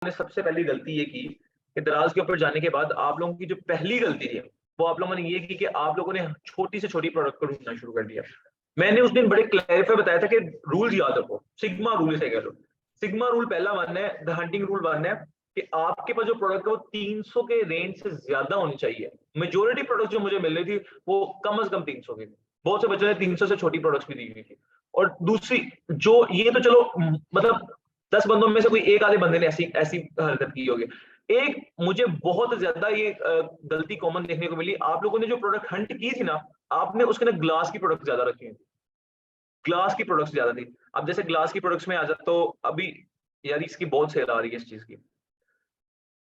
ने सबसे पहली गलती ये की कि दराज के ऊपर जाने के बाद आप लोगों की जो पहली गलती थी, वो आप लोगों ने ये की कि आप लोगों ने छोटी से छोटी प्रोडक्ट को ढूँढना शुरू कर दिया। मैंने उस दिन बड़े क्लैरिफाई बताया था कि रूल्स याद रखो, सिग्मा रूल इसे कह लो। सिग्मा रूल पहला 1 है, द हंटिंग रूल 1 है कि आपके पास जो प्रोडक्ट है वो 300 के रेंज से ज़्यादा होनी चाहिए। मेजॉरिटी प्रोडक्ट जो मुझे मिल रही थी, वो कम से कम 300 की थी। बहुत से बच्चों ने 300 से छोटी प्रोडक्ट्स भी दी हुई थी। और दूसरी जो ये तो चलो मतलब 10 बंदों में से कोई एक आधे बंदे ने ऐसी ऐसी हरकत की होगी। एक मुझे बहुत ज़्यादा ये गलती कॉमन देखने को मिली। आप लोगों ने जो प्रोडक्ट हंट की थी ना, आपने उसके अंदर ग्लास की प्रोडक्ट ज़्यादा रखी हुई थी। ग्लास की प्रोडक्ट्स ज़्यादा थी। अब जैसे ग्लास की प्रोडक्ट्स में आ जाए तो अभी यार इसकी बहुत सेल आ रही है इस चीज़ की।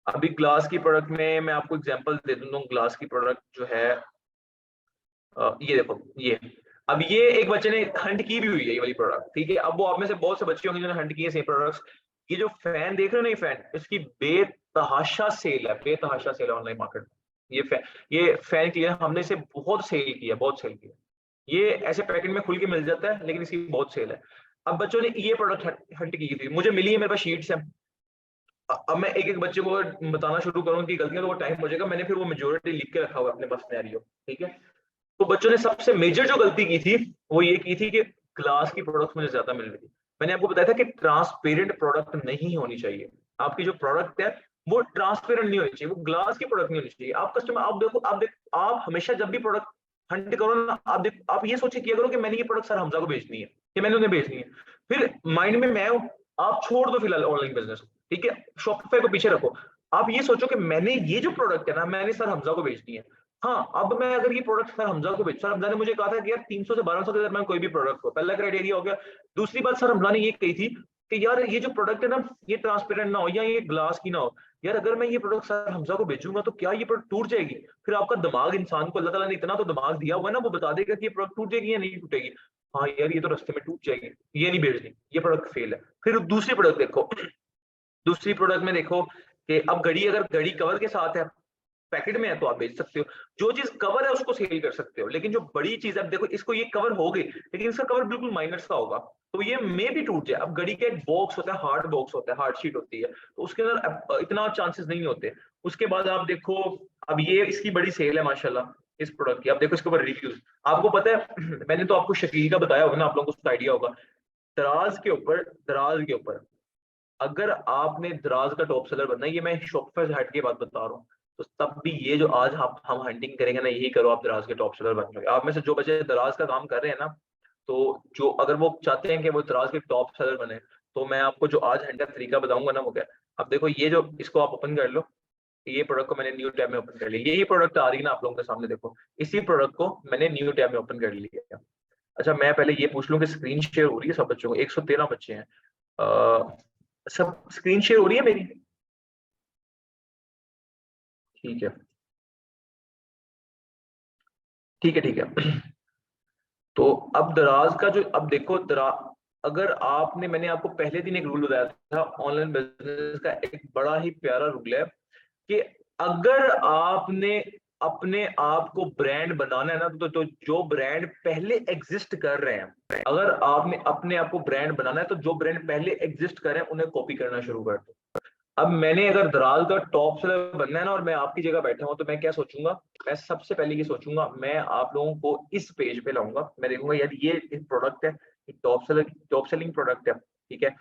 अभी ग्लास की प्रोडक्ट में मैं आपको एग्जांपल दे देता हूँ। ग्लास की प्रोडक्ट जो है ये देखो ये। अब ये एक बच्चे ने हंट की भी हुई है ये वाली प्रोडक्ट, ठीक है? अब वो आप में से बहुत से बच्चे होंगे जिन्होंने हंट की है सेम प्रोडक्ट्स। ये जो फैन देख रहे हो ना, ये फैन, इसकी बेतहाशा सेल है, बेतहाशा सेल है ऑनलाइन मार्केट में। ये फैन की है, हमने इसे बहुत सेल किया, बहुत सेल किया। ये ऐसे पैकेट में खुल के मिल जाता है, लेकिन इसकी बहुत सेल है। अब बच्चों ने ये प्रोडक्ट हंट की थी, मुझे मिली है, मेरे पास शीट्स हैं। अब मैं एक-एक बच्चे को बताना शुरू करूँ उनकी गलतियाँ, तो वो टाइम हो जाएगा। मैंने फिर वो मेजॉरिटी लिख के रखा हुआ है अपने पास सिनेरियो, ठीक है? तो बच्चों ने सबसे मेजर जो गलती की थी, वो ये की थी कि ग्लास की प्रोडक्ट्स मुझे ज़्यादा मिल रही थी। मैंने आपको बताया था कि ट्रांसपेरेंट प्रोडक्ट नहीं होनी चाहिए। आपकी जो प्रोडक्ट है, वो ट्रांसपेरेंट नहीं होनी चाहिए, वो ग्लास की प्रोडक्ट नहीं होनी चाहिए। आप कस्टमर आप देखो आप हमेशा जब भी प्रोडक्ट हंट करो ना, आप ये सोच के किया करो कि मैंने ये प्रोडक्ट सर हमज़ा को बेचनी है, कि मैंने उन्हें बेचनी है। फिर माइंड में मैं हूँ, आप छोड़ दो फिलहाल ऑनलाइन बिज़नेस, ठीक है? शॉपिफ़ाई को पीछे रखो। आप ये सोचो कि मैंने ये जो प्रोडक्ट है ना, मैंने सर हमज़ा को बेचनी है। हाँ, अब मैं अगर ये प्रोडक्ट सर हमज़ा को बेच सर हमज़ा ने मुझे कहा था कि यार 300 से 1200 के दरमियान कोई भी प्रोडक्ट हो, पहला क्राइटेरिया हो गया। दूसरी बात सर हमज़ा ने ये कही थी कि यार ये जो प्रोडक्ट है ना, ये ट्रांसपेरेंट ना हो या ये ग्लास की ना हो। यार अगर मैं ये प्रोडक्ट सर हमज़ा को बेचूँगा तो क्या ये प्रोडक्ट टूट जाएगी? फिर आपका दिमाग इंसान को अल्लाह ताला ने इतना तो दिमाग दिया हुआ है ना, वो बता देगा कि ये प्रोडक्ट टूट जाएगी या नहीं टूटेगी। हाँ, यार ये तो रास्ते में टूट जाएगी, ये नहीं बेचनी, ये प्रोडक्ट फेल है। फिर दूसरी प्रोडक्ट देखो, दूसरी प्रोडक्ट में देखो कि अब अगर घड़ी कवर के साथ है, पैकेट में है तो आप बेच सकते हो। जो चीज़ कवर है उसको सेल कर सकते हो। लेकिन जो बड़ी चीज़ है, अब देखो इसको ये कवर हो गई, लेकिन इसका कवर बिल्कुल माइनर सा होगा, तो ये मे भी टूट जाए। अब घड़ी का एक बॉक्स होता है, हार्ड बॉक्स होता है, हार्ड शीट होती है, तो उसके अंदर इतना चांसेस नहीं होते। उसके बाद आप देखो, अब ये इसकी बड़ी सेल है माशाल्लाह इस प्रोडक्ट की। आप देखो इसके ऊपर रिव्यूज़। आपको पता है मैंने तो आपको शकील का बताया होगा ना, आप लोगों को उसका आइडिया होगा। दराज के ऊपर अगर आपने दराज का टॉप सेलर बनना है, ये मैं शॉपिफाई से हट के बात बता रहा हूँ, तो तब भी ये जो आज हम हंटिंग करेंगे ना, यही करो, आप दराज के टॉप सेलर बन जाओगे। आप में से जो बच्चे दराज का काम कर रहे हैं ना, तो जो अगर वो चाहते हैं कि वो दराज के टॉप सेलर बने, तो मैं आपको जो आज हंट का तरीका बताऊंगा ना, वो क्या है। अब देखो ये जो इसको आप ओपन कर लो, ये प्रोडक्ट को मैंने न्यू टैब में ओपन कर लिया। यही प्रोडक्ट आ रही है ना आप लोगों के सामने, देखो इसी प्रोडक्ट को मैंने न्यू टैब में ओपन कर लिया। अच्छा, मैं पहले ये पूछ लूं कि स्क्रीन शेयर हो रही है सब बच्चों को? 113 बच्चे हैं। सब स्क्रीन शेयर हो रही है मेरी? ठीक है, ठीक है, ठीक है। तो अब दराज का जो अब देखो दरा अगर आपने मैंने आपको पहले दिन एक रूल बताया था ऑनलाइन बिज़नेस का, एक बड़ा ही प्यारा रूल है कि अगर आपने अपने आप को ब्रांड बनाना है ना, तो जो ब्रांड पहले एग्ज़िस्ट कर रहे हैं, अगर आपने अपने आप को ब्रांड बनाना है, तो जो ब्रांड पहले एग्ज़िस्ट कर रहे हैं, उन्हें कॉपी करना शुरू कर दो। अब मैंने अगर दराज का टॉप सेलर बनना है ना, और मैं आपकी जगह बैठा हूँ, तो मैं क्या सोचूंगा? मैं सबसे पहले ये सोचूंगा, मैं आप लोगों को इस पेज पे लाऊंगा। मैं देखूंगा यार ये एक प्रोडक्ट है, एक टॉप सेलिंग प्रोडक्ट है, ठीक है?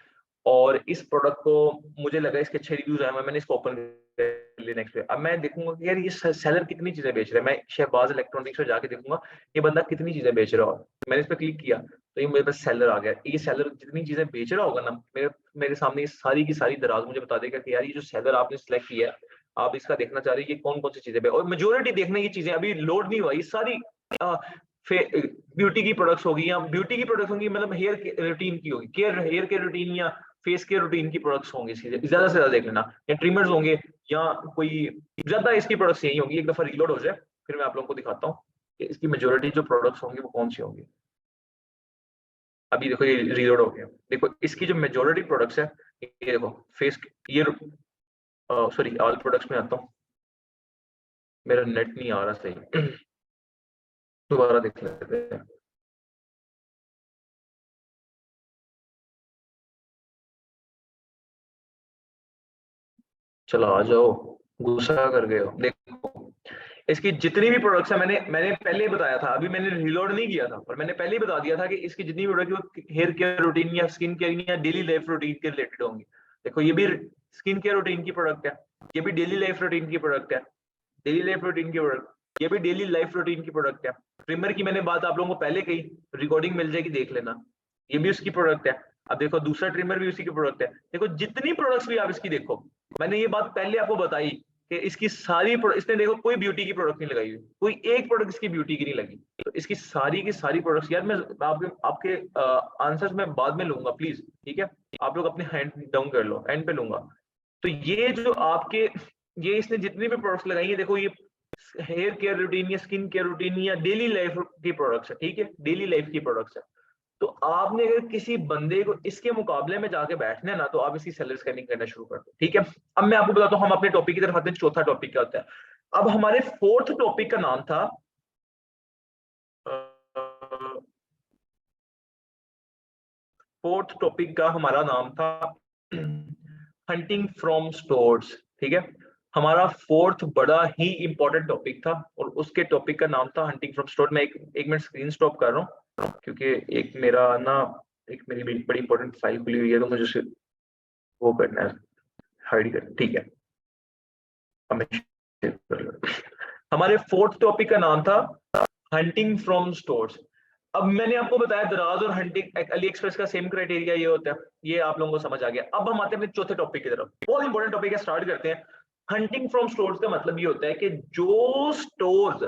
और इस प्रोडक्ट को मुझे लगा इसके अच्छे रिव्यूज आए हुए हैं, मैंने इसको ओपन कर लिया नेक्स्ट पे। अब मैं देखूंगा कि यार ये सेलर कितनी चीजें बेच रहा है। मैं शहबाज इलेक्ट्रॉनिक्स में जाके देखूंगा ये बंदा कितनी चीजें बेच रहा है। मैंने इस पे क्लिक किया, तो ये मेरे पास सेलर आ गया। ये सेलर जितनी चीजें बेच रहा होगा ना, मेरे मेरे सामने ये सारी की सारी दराज मुझे बता देगा कि यार ये जो सेलर आपने सिलेक्ट किया है, आप इसका देखना चाह रहे हैं, ये कौन-कौन सी चीज़ें और मेजॉरिटी देखना, ये चीज़ें अभी लोड नहीं हुआ। ये सारी अ, फे ब्यूटी की प्रोडक्ट्स होगी, या ब्यूटी की प्रोडक्ट्स होंगी, मतलब हेयर के रूटीन की होगी, हेयर केयर रूटीन या फेस केयर रूटीन की प्रोडक्ट्स होंगी। इसकी ज़्यादा से ज़्यादा देख लेना, या ट्रिमर्स होंगे, या कोई ज़्यादा इसकी प्रोडक्ट्स यही होंगी। एक दफ़ा रीलोड हो जाए, फिर मैं आप लोगों को दिखाता हूँ कि इसकी मेजॉरिटी जो प्रोडक्ट्स होंगी वो कौन-सी होंगी। अभी देखो ये रीलोड हो गया। देखो इसकी जो मेजॉरिटी प्रोडक्ट्स है, ये देखो फेस ये सॉरी ऑल प्रोडक्ट्स में आता हूँ। मेरा नेट नहीं आ रहा सही। दोबारा देख लेते हैं। चलो आ जाओ, गुस्सा कर गए हो। देखो इसकी जितनी भी प्रोडक्ट्स है, मैंने पहले ही बताया था, अभी मैंने रिलोड नहीं किया था, पर मैंने पहले ही बता दिया था कि इसकी जितनी भी प्रोडक्ट वो हेयर केयर रूटीन या स्किन केयर या डेली लाइफ रूटीन के रिलेटेड होंगी। देखो ये भी स्किन केयर रूटीन की प्रोडक्ट है, ये भी डेली लाइफ रूटीन की प्रोडक्ट है, डेली लाइफ रूटीन की प्रोडक्ट, ये भी डेली लाइफ रूटीन की प्रोडक्ट है। ट्रिमर की मैंने बात आप लोगों को पहले कही, रिकॉर्डिंग मिल जाएगी देख लेना, ये भी उसकी प्रोडक्ट है। अब देखो दूसरा ट्रिमर भी उसी की प्रोडक्ट है। देखो जितनी प्रोडक्ट्स भी आप इसकी देखो, मैंने ये बात पहले आपको बताई कि इसकी सारी इसने देखो कोई ब्यूटी की प्रोडक्ट नहीं लगाई हुई, कोई एक प्रोडक्ट इसकी ब्यूटी की नहीं लगी। तो इसकी सारी की सारी प्रोडक्ट्स, यार मैं आपके आंसर्स में बाद में लूंगा प्लीज, ठीक है, आप लोग अपने हैंड डाउन कर लो, एंड पे लूंगा। तो ये जो आपके, ये इसने जितनी भी प्रोडक्ट्स लगाई है, देखो ये हेयर केयर रूटीन या स्किन केयर रूटीन या डेली लाइफ की प्रोडक्ट्स है, ठीक है, डेली लाइफ की प्रोडक्ट्स है। तो आपने अगर किसी बंदे को इसके मुकाबले में जाके बैठना है ना, तो आप इसकी सेलर स्कैनिंग करना शुरू कर दो, ठीक है। अब मैं आपको बताता हूँ, हम अपने टॉपिक की तरफ आते हैं। चौथा टॉपिक क्या होता है? अब हमारे फोर्थ टॉपिक का नाम था फोर्थ टॉपिक का हमारा नाम था हंटिंग फ्रॉम स्टोर्स, ठीक है। हमारा फोर्थ बड़ा ही इंपॉर्टेंट टॉपिक था, और उसके टॉपिक का नाम था हंटिंग फ्रॉम स्टोर। मैं एक मिनट स्क्रीन स्टॉप कर रहा हूँ, क्योंकि एक मेरा ना, एक मेरी बड़ी इंपॉर्टेंट फाइल खुली हुई है, तो मुझे उसे वो करना है, हाइड कर, ठीक है। हमारे फोर्थ टॉपिक का नाम था हंटिंग फ्रॉम स्टोर्स। अब मैंने आपको बताया दराज और हंटिंग अली एक्सप्रेस का सेम क्राइटेरिया ये होता है, ये आप लोगों को समझ आ गया। अब हम आते हैं अपने चौथे टॉपिक की तरफ, बहुत इंपॉर्टेंट टॉपिक है, स्टार्ट करते हैं। हंटिंग फ्रॉम स्टोर्स का मतलब ये होता है कि जो स्टोर्स,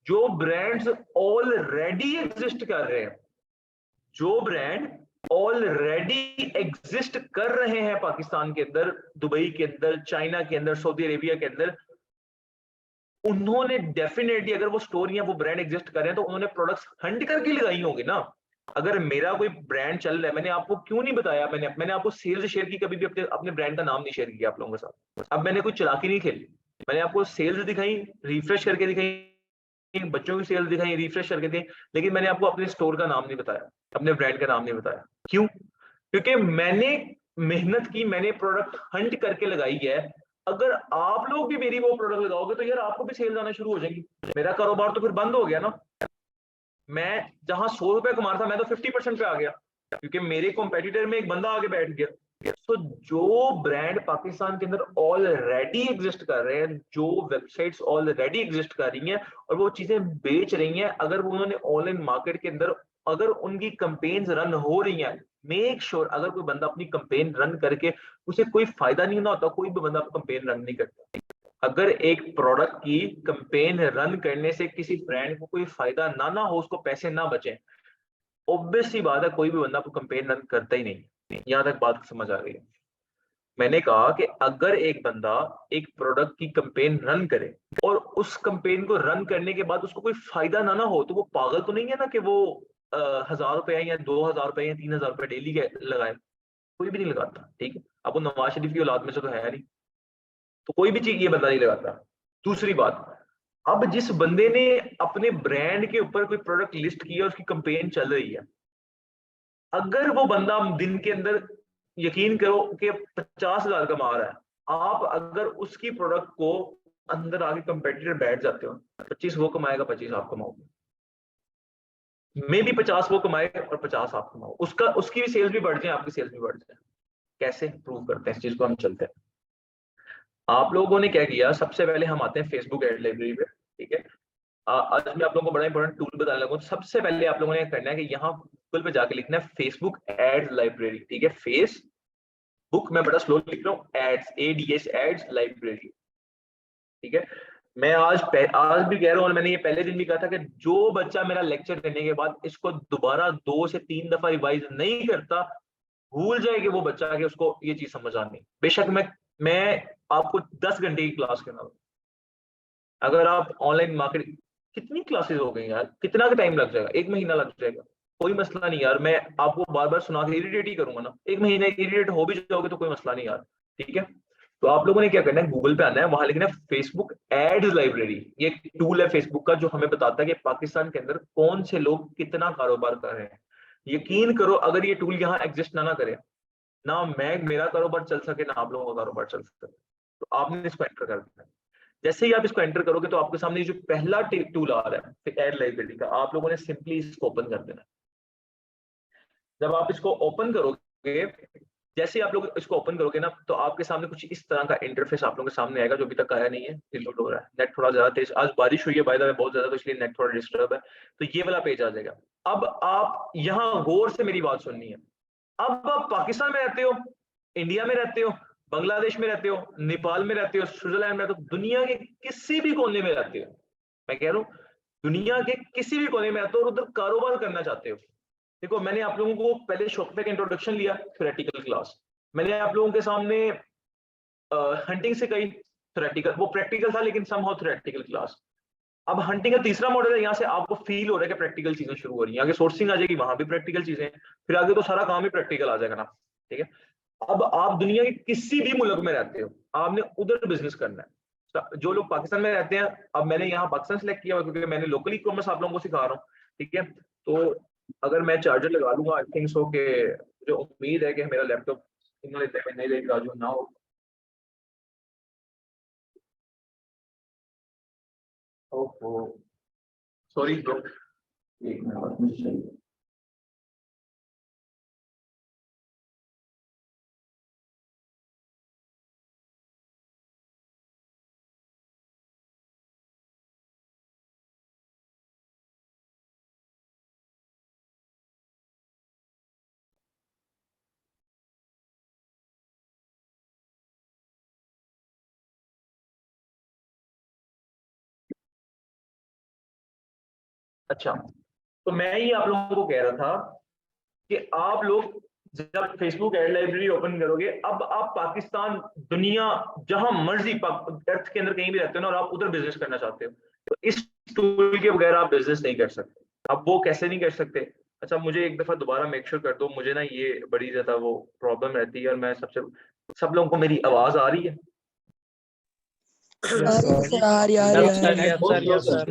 जो ब्रांड्स ऑलरेडी एग्जिस्ट कर रहे हैं, जो ब्रांड ऑलरेडी एग्जिस्ट कर रहे हैं पाकिस्तान के अंदर, दुबई के अंदर, चाइना के अंदर, सऊदी अरेबिया के अंदर, उन्होंने डेफिनेटली, अगर वो स्टोर या वो ब्रांड एग्जिस्ट कर रहे हैं, तो उन्होंने प्रोडक्ट्स हंट करके लगाई होंगी ना। अगर मेरा कोई ब्रांड चल रहा है, मैंने आपको क्यों नहीं बताया, मैंने आपको सेल्स शेयर की, कभी भी अपने ब्रांड का नाम नहीं शेयर किया आप लोगों के साथ। अब मैंने कोई चालाकी नहीं खेली, मैंने आपको सेल्स दिखाई, रिफ्रेश करके दिखाई, बच्चों की सेल्स दिखाई, रिफ्रेश करके दी, लेकिन मैंने आपको अपने स्टोर का नाम नहीं बताया, अपने ब्रांड का नाम नहीं बताया। क्यों? क्योंकि मैंने मेहनत की, मैंने प्रोडक्ट हंट करके लगाई है। अगर आप लोग भी मेरी वो प्रोडक्ट लगाओगे, तो यार आपको भी सेल्स आना शुरू हो जाएगी, मेरा कारोबार तो फिर बंद हो गया ना। मैं जहां 100 रुपए कमा रहा था, मैं तो 50% पे आ गया, क्योंकि मेरे कॉम्पिटिटर में एक बंदा आगे बैठ गया। तो जो ब्रांड पाकिस्तान के अंदर ऑलरेडी एग्जिस्ट कर रहे हैं, जो वेबसाइट्स ऑलरेडी एग्जिस्ट कर रही हैं और वो चीजें बेच रही हैं, अगर वो उन्होंने ऑनलाइन मार्केट के अंदर, अगर उनकी कंपेन्स रन हो रही हैं, मेक श्योर अगर कोई बंदा अपनी कंपेन रन करके उसे कोई फायदा नहीं होता, कोई भी बंदा कंपेन रन नहीं करता। अगर एक प्रोडक्ट की कंपेन रन करने से किसी ब्रांड को कोई फायदा ना हो, उसको पैसे ना बचे, ऑब्वियस सी बात है कोई भी बंदा कंपेन रन करता ही नहीं। यहां तक बात समझ आ गई है? मैंने कहा कि अगर एक बंदा एक प्रोडक्ट की कंपेन रन करे और उस कंपेन को रन करने के बाद उसको कोई फायदा ना हो, तो वो पागल तो नहीं है ना कि वो 1,000 रुपए या 2,000 रुपए या 3,000 रुपए डेली के लगाए। कोई भी नहीं लगाता, ठीक है। अब वो नवाज शरीफ की औलाद में से तो है नहीं, तो कोई भी चीज ये बंदा नहीं लगाता। दूसरी बात, अब जिस बंदे ने अपने ब्रांड के ऊपर कोई प्रोडक्ट लिस्ट किया, उसकी कंपेन चल रही है, अगर वो बंदा दिन के अंदर, यकीन करो कि 50,000 कमा रहा है, आप अगर उसकी प्रोडक्ट को अंदर आके कंपेटिटर बैठ जाते हो, 25 वो कमाएगा, 25 आप कमाओगे, मे भी 50 वो कमाए और 50 आप कमाओ, उसकी भी सेल्स भी बढ़ जाए, आपकी सेल्स भी बढ़ जाए। कैसे प्रूव करते हैं इस चीज को? हम चलते हैं। आप लोगों ने क्या किया, सबसे पहले हम आते हैं फेसबुक एड लाइब्रेरी पे, ठीक है। आज मैं आप लोगों को बड़ा इंपॉर्टेंट टूल बताने लगा हूं। सबसे पहले आप लोगों ने करना है कि यहाँ गूगल पे जाके लिखना है फेसबुक एड्स लाइब्रेरी, ठीक है। फेसबुक, मैं बड़ा स्लो लिख रहा हूँ, एड्स, ADS, एड्स लाइब्रेरी, ठीक है। मैं आज भी कह रहा हूँ, और मैंने ये पहले दिन भी कहा था कि जो बच्चा मेरा लेक्चर देने के बाद इसको दोबारा 2 से 3 दफा रिवाइज नहीं करता, भूल जाए कि वो बच्चा, कि उसको ये चीज समझ आनी। बेशक मैं आपको 10 घंटे की क्लास करना, अगर आप ऑनलाइन मार्केट, कितनी क्लासेस हो गई यार, कितना का टाइम लग जाएगा? 1 महीना लग जाएगा, कोई मसला नहीं यार, मैं आपको बार बार सुना के इरिटेट ही करूंगा ना, 1 महीने इरिटेट हो भी जाओगे तो कोई मसला नहीं यार, ठीक है। तो आप लोगों ने क्या करना है, गूगल पे आना है, वहां लिखना है फेसबुक एड्स लाइब्रेरी। ये एक टूल है फेसबुक का, जो हमें बताता है कि पाकिस्तान के अंदर कौन से लोग कितना कारोबार कर रहे हैं। यकीन करो, अगर ये टूल यहाँ एग्जिस्ट ना करे, ना मैं, मेरा कारोबार चल सके, ना आप लोगों का कारोबार चल सके। तो आपने इसको एंटर कर देना। जैसे ही आप इसको एंटर करोगे तो आपके सामने जो पहला टूल आ रहा है एड लाइब्रेरी का, आप लोगों ने सिंपली इसको ओपन कर देना। जब आप इसको ओपन करोगे, जैसे आप लोग इसको ओपन करोगे ना, तो आपके सामने कुछ इस तरह का इंटरफेस आप लोगों के सामने आएगा, जो अभी तक आया नहीं है। लोड हो रहा है, नेट थोड़ा ज्यादा तेज, आज बारिश हुई है बाय द वे बहुत ज्यादा, तो इसलिए नेट थोड़ा डिस्टर्ब है। तो ये वाला पेज आ जाएगा। अब आप यहाँ गौर से मेरी बात सुननी है। अब आप पाकिस्तान में रहते हो, इंडिया में रहते हो, बांग्लादेश में रहते हो, नेपाल में रहते हो, स्विट्जरलैंड में रहते हो, दुनिया के किसी भी कोने में रहते हो, मैं कह रहा हूँ दुनिया के किसी भी कोने में रहते हो और उधर कारोबार करना चाहते हो। देखो, मैंने आप लोगों को पहले शौक पे इंट्रोडक्शन लिया, थ्योरेटिकल क्लास। मैंने आप लोगों के सामने हंटिंग से कही, थ्योरेटिकल, वो प्रैक्टिकल था लेकिन समहाउ थ्योरेटिकल क्लास। अब हंटिंग का तीसरा मॉडल है, यहाँ से आपको फील हो रहा है कि प्रैक्टिकल चीजें शुरू हो रही हैं, आगे सोर्सिंग आ जाएगी, वहां भी प्रैक्टिकल चीजें, फिर आगे तो सारा काम ही प्रैक्टिकल आ जाएगा ना। ठीक है, अब आप दुनिया के किसी भी मुल्क में रहते हो, आपने उधर बिजनेस करना है। जो लोग पाकिस्तान में रहते हैं, अब मैंने यहाँ पाकिस्तान सेलेक्ट किया हुआ क्योंकि मैंने लोकल ई कॉमर्स आप लोगों को सिखा रहा हूँ। ठीक है, तो अगर मैं चार्जर लगा लूंगा, आई थिंक सो के मुझे उम्मीद है कि मेरा लैपटॉप सिग्नल लेते हुए नहीं लेगा जो ना हो। ओहो, सॉरी ब्रो, एक मिनट मुझे चाहिए। अच्छा, तो मैं ही आप लोगों को कह रहा था कि आप लोग जब फेसबुक एड लाइब्रेरी ओपन करोगे, अब आप पाकिस्तान, दुनिया, जहां मर्जी अर्थ के अंदर कहीं भी रहते हो ना, और आप उधर बिजनेस करना चाहते हो, तो इस टूल के बगैर आप बिजनेस नहीं कर सकते। अब वो कैसे नहीं कर सकते? अच्छा, मुझे एक दफा दोबारा मेक श्योर कर दो, मुझे ना ये बड़ी ज्यादा वो प्रॉब्लम रहती है, और मैं सबसे, सब लोगों को मेरी आवाज आ रही है? Yes sir. यार यस सर, यार यस सर, यस सर।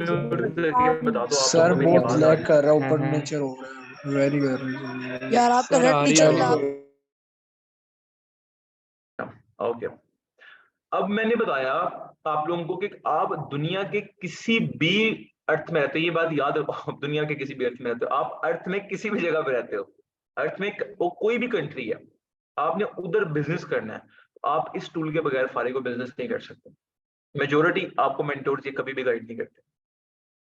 बता दो आप लोगों सर को मेरी बहुत आवाज आ लैग रही कर रहा है, ऊपर नीचे हो रहा है, वेरी वेरी। यार आपका सर नेट आ नहीं रही चल रहा। है। है? ओके, अब मैंने बताया आप लोगों को कि आप दुनिया के किसी भी अर्थ में रहते हो, ये बात याद रखो, आप दुनिया के किसी भी अर्थ में रहते हो, आप अर्थ में किसी भी जगह पे रहते हो, अर्थ में वो कोई भी कंट्री है, आपने उधर बिजनेस करना है, तो आप इस टूल के बगैर फारिग को बिजनेस नहीं कर सकते। मेजोरिटी आपको मेंटोर्स ये कभी भी गाइड नहीं करते,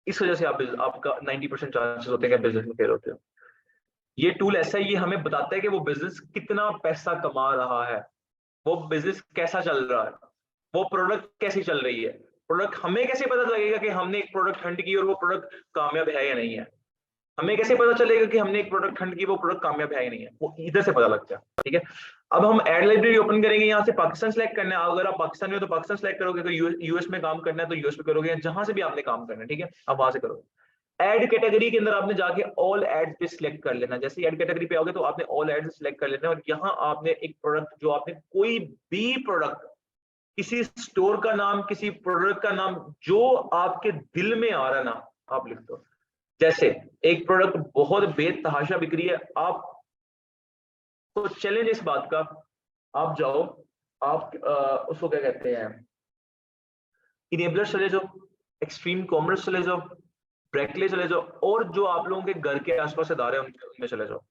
इस वजह से आपका 90% चांसेस होते हैं कि बिजनेस में फेल होते हो। ये टूल ऐसा ही, ये हमें बताता है कि वो बिजनेस कितना पैसा कमा रहा है, वो बिजनेस कैसा चल रहा है, वो प्रोडक्ट कैसी चल रही है। प्रोडक्ट हमें कैसे पता लगेगा कि हमने एक प्रोडक्ट हंट की और वो प्रोडक्ट कामयाब है या नहीं है? हमें कैसे पता चलेगा कि हमने एक प्रोडक्ट हंट की, वो प्रोडक्ट कामयाब है या नहीं है? वो इधर से पता लगता है। ठीक है, अब हम एड लाइब्रेरी ओपन करेंगे, यहाँ से पाकिस्तान सेलेक्ट करना है, अगर आप पाकिस्तान में हो तो पाकिस्तान सेलेक्ट करोगे, अगर यूएस में काम करना है तो यूएस में करोगे, जहां से भी आपने काम करना है। ठीक है, आप वहां से करोगे। एड कैटेगरी के अंदर आपने जाके ऑल एड्स पे सिलेक्ट कर लेना। जैसे एड कैटेगरी पे आओगे तो आपने ऑल एड्स सिलेक्ट कर लेना है, और यहाँ आपने एक प्रोडक्ट, जो आपने कोई भी प्रोडक्ट, किसी स्टोर का नाम, किसी प्रोडक्ट का नाम, जो आपके दिल में आ रहा है ना, आप लिख दो। जैसे एक प्रोडक्ट बहुत बेतहाशा बिक रही है, आप तो चैलेंज इस बात का, आप जाओ, आप उसको क्या कहते हैं, इनेबलर चले जाओ, एक्सट्रीम कॉमर्स चले जाओ, ब्रैकले चले जाओ, और जो आप लोगों के घर के आसपास इदारे हैं उनमें चले जाओ।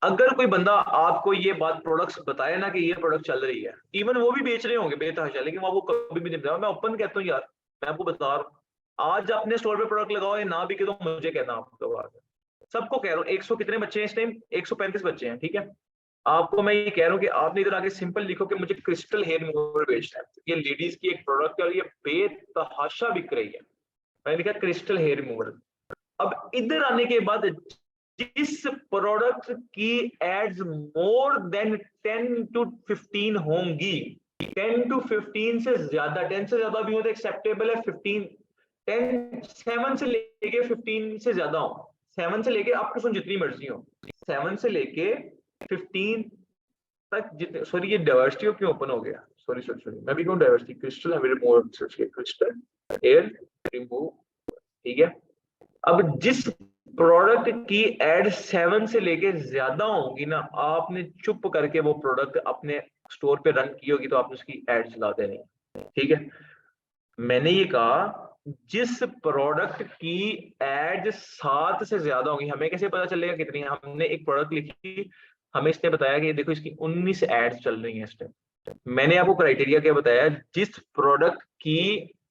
अगर कोई बंदा आपको ये बात प्रोडक्ट्स बताए ना कि ये प्रोडक्ट चल रही है, इवन वो भी बेच रहे होंगे बेतहाशा, लेकिन वो आपको कभी भी नहीं बताया। मैं ओपन कहता हूँ यार, मैं आपको बता रहा हूँ, आज अपने स्टोर पे प्रोडक्ट लगाओ, ये ना बिके तो मुझे कहना, आपको बात है, सबको कह रहा हूँ। 100 कितने बच्चे हैं इस टाइम? 135 बच्चे हैं। ठीक है, आपको मैं ये कह रहा हूँ कि आपने इधर आके सिंपल लिखो कि मुझे क्रिस्टल हेयर रिमूवर बेचना है, ये लेडीज की एक प्रोडक्ट है और ये बेतहाशा बिक रही है। मैंने लिखा क्रिस्टल हेयर रिमूवर। अब इधर आने के बाद जिस प्रोडक्ट की एड्स मोर देन 10 to 15 होंगी, 10 to 15 से ज्यादा, 10 से ज्यादा भी हो तो एक्सेप्टेबल है, 15, 10, 7 से लेके 15 से ज्यादा हो, 7 से लेके आपको सुन जितनी मर्जी हो, 7 से लेके 15 तक जितने, सॉरी ये डाइवर्सिटी क्यों ओपन हो गया, सॉरी सॉरी सॉरी, मैं भी क्यों diversity, crystal remove, crystal air remove. ठीक है, अब जिस प्रोडक्ट की एड 7 से लेके ज्यादा होगी ना, आपने चुप करके वो प्रोडक्ट अपने स्टोर पे रन की होगी तो आपने उसकी एड चला देनी, ठीक है। मैंने ये कहा जिस प्रोडक्ट की एड 7 से ज्यादा होगी, हमें कैसे पता चलेगा कितनी? हमने एक प्रोडक्ट लिखी, हमें इसने बताया कि देखो इसकी 19 एड्स चल रही हैं इस टाइम। मैंने आपको क्राइटेरिया क्या बताया? जिस प्रोडक्ट की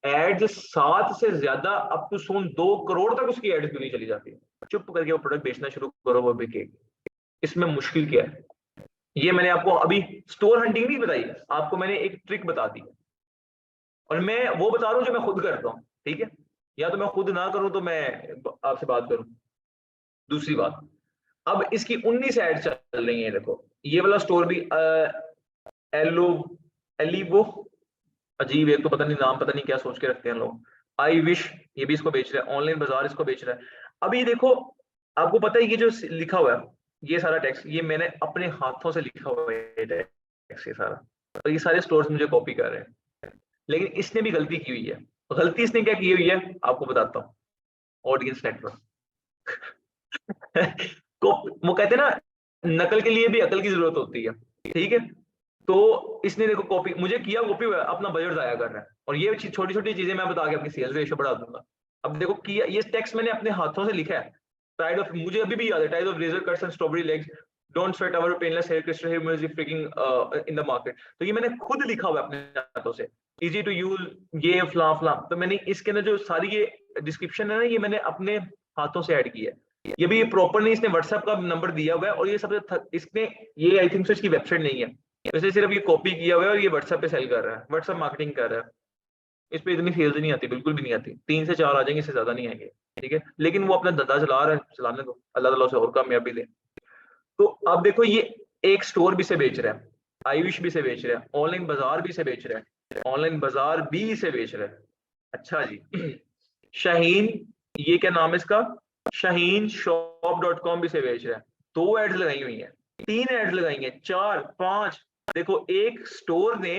एड्स 7 से ज्यादा अप टू सोन 2 करोड़ तक उसकी एड्स क्यों नहीं चली जाती, चुप करके वो प्रोडक्ट बेचना शुरू करो, वो बिकेगी। इसमें मुश्किल क्या है? ये मैंने आपको अभी स्टोर हंटिंग नहीं बताई, आपको मैंने एक ट्रिक बता दी और मैं वो बता रहा हूं जो मैं खुद करता हूँ, ठीक है। या तो मैं खुद ना करूं तो मैं आपसे बात करूं। दूसरी बात, अब इसकी 19 एड चल रही है, देखो ये वाला स्टोर भी एलो एलिवो, अजीब, एक तो पता नहीं नाम, पता नहीं क्या सोच के रखते हैं लोग। आई विश, ये भी इसको बेच रहा है, ऑनलाइन बाजार इसको बेच रहा है। अब ये देखो, आपको पता है ये जो लिखा हुआ है, ये सारा टेक्स्ट ये मैंने अपने हाथों से लिखा हुआ है टेक्स्ट, ये सारा, और ये सारे स्टोर्स मुझे कॉपी कर रहे हैं। लेकिन इसने भी गलती की हुई है। गलती इसने क्या की हुई है आपको बताता हूँ, ऑडियंस नेटवर्क। को वो कहते हैं ना, नकल के लिए भी अकल की जरूरत होती है, ठीक है। तो इसने देखो कॉपी मुझे किया, कॉपी हुआ, अपना बजट जाया कर रहा है, और ये छोटी छोटी चीजें मैं बता के अपनी सेल्स रेशियो बढ़ा दूंगा। अब देखो किया, ये टेक्स्ट मैंने अपने हाथों से लिखा है। टाइड ऑफ, मुझे अभी भी याद है, tide of razor cuts and strawberry legs, don't sweat our painless hair crystal hair music freaking in the market. तो ये मैंने खुद लिखा हुआ है अपने हाथों से, इजी टू यूज, ये फला फला। तो मैंने इसके अंदर जो सारी ये डिस्क्रिप्शन है ना, ये मैंने अपने हाथों से ऐड की है। ये भी प्रॉपर नहीं, इसने व्हाट्सएप का नंबर दिया हुआ है, और ये सबसे इसने, ये आई थिंक सो इसकी वेबसाइट नहीं है, वैसे सिर्फ ये कॉपी किया हुआ है और ये व्हाट्सएप पे सेल कर रहा है, व्हाट्सएप मार्केटिंग कर रहा है। इस पे इतनी सेल्स नहीं आती, बिल्कुल भी नहीं आती, 3 से 4 आ जाएंगे, इससे ज्यादा नहीं आएंगे, ठीक है। लेकिन वो अपना धंधा चला रहा है, चलाने दो, अल्लाह ताला उसे और कामयाबी दे। तो अब देखो, ये एक स्टोर भी से बेच रहा है, आयुष भी से बेच रहा है, ऑनलाइन बाजार भी से बेच रहा है, ऑनलाइन बाजार भी से बेच रहा है। अच्छा जी, शाहीन, ये क्या नाम है इसका, शाहीन shop.com भी से बेच रहा है। 2 एड्स लगाई हुई हैं, 3 एड्स लगाई हैं, 4 5, देखो एक स्टोर ने,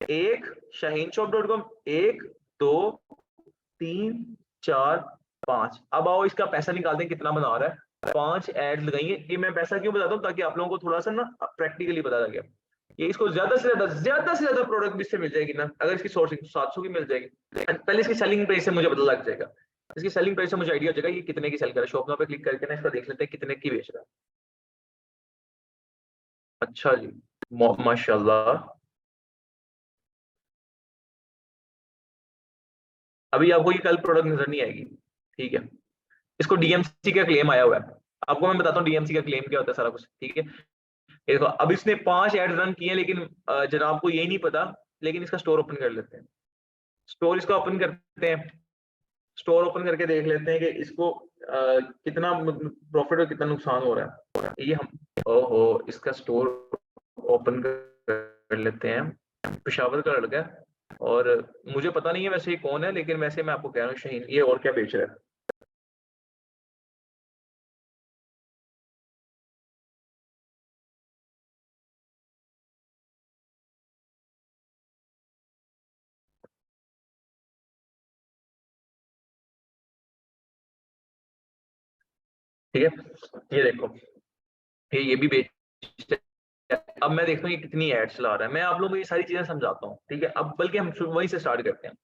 एक शाहीन shop.com, 1 2 3 4 5। अब आओ इसका पैसा निकालते हैं कितना बना रहा है। 5 एड्स लगाई हैं। ये मैं पैसा क्यों बताता हूँ, ताकि आप लोगों को थोड़ा सा ना प्रैक्टिकली पता लगे। ये इसको ज्यादा से ज्यादा प्रोडक्ट इससे मिल जाएगी ना, अगर इसकी सोर्सिंग 700 की मिल जाएगी, पहले इसकी सेलिंग प्राइस से मुझे पता लग जाएगा, इसकी सेलिंग प्राइस से मुझे आइडिया हो जाएगा ये कितने की सेल कर रहा है। शॉप पे क्लिक करके ना इसका देख लेते हैं कितने की बेच रहा है। अच्छा जी, माशाल्लाह। अभी आपको ये कल प्रोडक्ट नजर नहीं आएगी, ठीक है। इसको डीएमसी का क्लेम आया हुआ है, आपको मैं बताता हूँ डीएमसी का क्लेम क्या होता है, सारा कुछ, ठीक है। ये देखो, अब इसने 5 एड रन किए, लेकिन जनाब को यही नहीं पता। लेकिन इसका स्टोर ओपन कर लेते हैं, स्टोर इसका ओपन करते हैं, स्टोर ओपन करके देख लेते हैं कि इसको कितना प्रॉफिट और कितना नुकसान हो रहा है। ये हम, ओहो, इसका स्टोर ओपन कर लेते हैं। पेशावर का लड़का है, और मुझे पता नहीं है वैसे ये कौन है, लेकिन वैसे मैं आपको कह रहा हूँ शाहीन, ये और क्या बेच रहा है। ठीक है, ये देखो, ये भी बेच, अब मैं देखता हूँ ये कितनी एड्स ला रहा है। मैं आप लोगों को ये सारी चीजें समझाता हूँ, ठीक है। अब बल्कि हम वहीं से स्टार्ट करते हैं।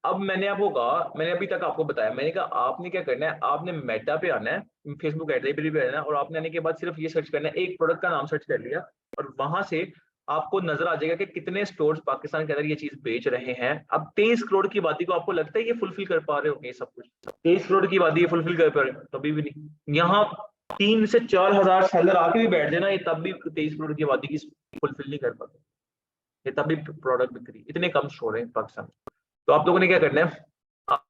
अब मैंने आपको कहा, मैंने अभी तक आपको बताया, मैंने कहा आपने क्या करना है, आपने मेटा पे आना है, फेसबुक एड लाइब्रेरी पे आना है, और आपने आने के बाद सिर्फ ये सर्च करना है, एक प्रोडक्ट का नाम सर्च कर लिया, और वहां से आपको नजर आ जाएगा कि कितने स्टोर्स पाकिस्तान के अंदर ये चीज बेच रहे हैं। अब 23 करोड़ की आबादी को आपको लगता है ये फुलफिल कर पा रहे होंगे सब कुछ? 23 करोड़ की आबादी ये फुलफिल कर पा रहे, कभी भी नहीं। यहाँ 3 से 4 हजार सेलर आके भी बैठ जाए ना, ये तब भी 23 करोड़ की आबादी की फुलफिल नहीं कर पाते, ये तब भी प्रोडक्ट बिक्री, इतने कम स्टोर है पाकिस्तान। तो आप लोगों ने क्या करना है,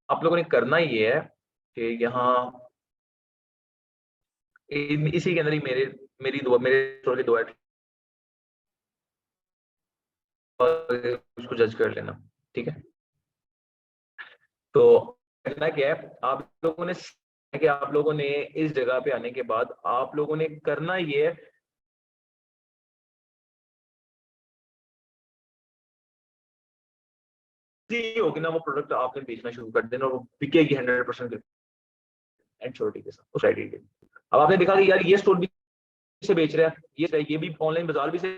आप लोगों ने करना ये है कि यहाँ इसी के अंदर ही मेरी दुआ, मेरे स्टोर की दुआ है, और उसको जज कर लेना, ठीक है। तो करना क्या है, आप लोगों ने, कि आप लोगों ने इस जगह पे आने के बाद आप लोगों ने करना ये है, होगी ना वो प्रोडक्ट आपने बेचना शुरू कर देना, और वो बिकेगी 100% एंश्योरिटी के साथ उस आईडी के। अब आपने देखा कि यार ये स्टोर भी से बेच रहा है, ये भी ऑनलाइन बाजार भी से